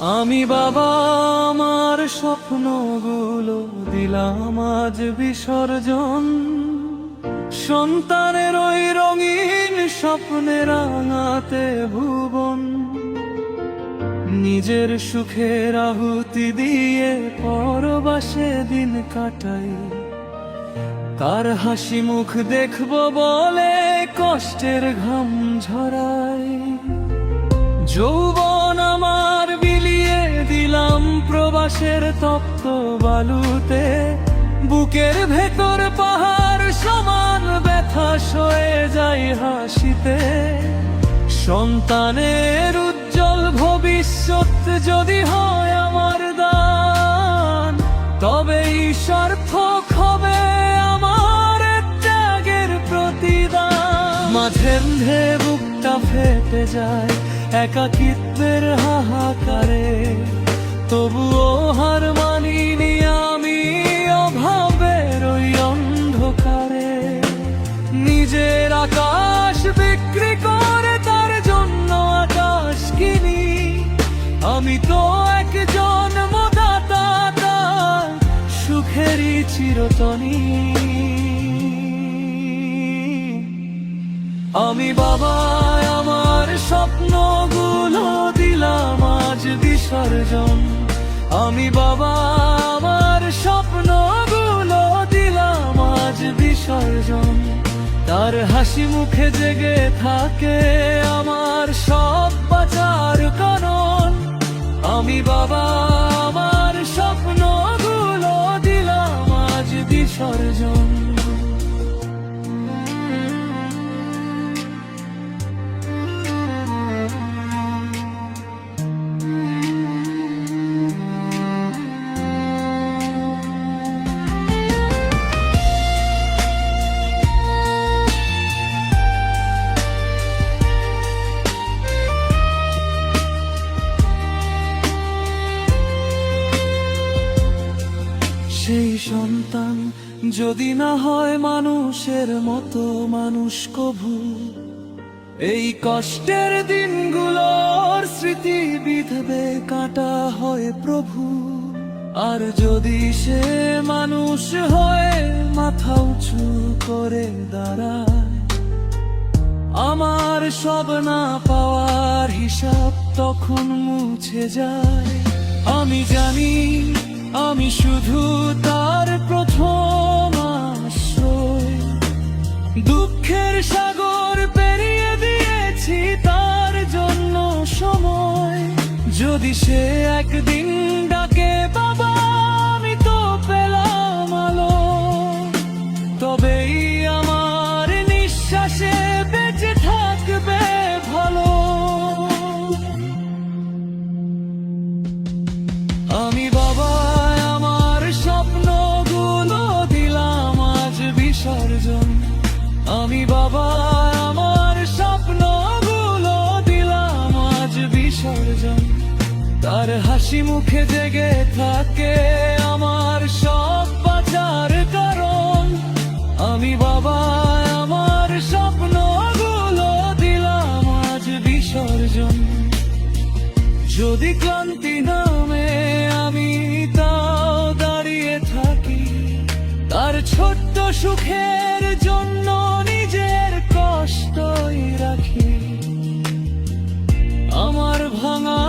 আমি বাবা আমার স্বপ্নগুলো দিলাম আজ বিসর্জন। সন্তানের ওই রঙিন স্বপ্নে রাঙাতে ভুবন, নিজের সুখের আহুতি দিয়ে পরবাসে দিন কাটাই। তার হাসি মুখ দেখব বলে কষ্টের ঘাম ঝরাই। যৌবন আমার বিলিয়ে দিলাম প্রবাসের তপ্ত বালুতে, বুকের ভেতর পাহাড় সমান ব্যথা সয়ে যায় হাসিতে। সন্তানের উজ্জ্বল ভবিষ্যৎ যদি হয় আমার দান, তবেই সার্থক হবে আমার ত্যাগের প্রতিদান। মাঝে মধ্যে বুকটা ফেটে যায় একাকিত্বের হাহাকারে, তবুও হার মানিনি আমি অভাবের ওই অন্ধকারে। নিজের আকাশ বিক্রি করে তার জন্য আকাশ কিনি, আমি তো একজন মোদাতা, তার সুখেরই চিরতনী। আমি বাবা আমার স্বপ্নগুলো দিলাম আজ বিসর্জন। আমি বাবা আমার স্বপ্নগুলো দিলাম আজ বিসর্জন। তার হাসি মুখে জেগে থাকে আমার সব বাঁচার কারণ। আমি বাবা আমার স্বপ্নগুলো দিলাম আজ বিসর্জন। সেই সন্তান যদি না হয় মানুষের মতো মানুষ কভু, এই কষ্টের দিনগুলোর স্মৃতি বিধবে কাটা হয় প্রভু। আর যদি সে মানুষ হয়ে মাথা উঁচু করে দাঁড়ায়, আমার সব না পাওয়ার হিসাব তখন মুছে যায়। আমি জানি আমি শুধু তার প্রথম আশ্রয়, দুঃখের সাগর পেরিয়ে দিয়েছি তার জন্য সময়। যদি সে একদিন ডাকে বাবা আমি তো পেলাম আলো, তবেই আমার নিঃশ্বাসে বেঁচে থাকবে ভালো। আমি বাবা আমি বাবা আমার স্বপ্নগুলো দিলাম আজ বিসর্জন। তার হাসি মুখে জেগে থাকে আমার সব বাঁচার কারণ। আমি বাবা আমার স্বপ্নগুলো দিলাম আজ বিসর্জন। যদি ক্লান্তি নামে আমি তাও দাঁড়িয়ে থাকি, তার ছোট্ট সুখের জন্য নিজের কষ্টই রাখি। আমার ভাঙা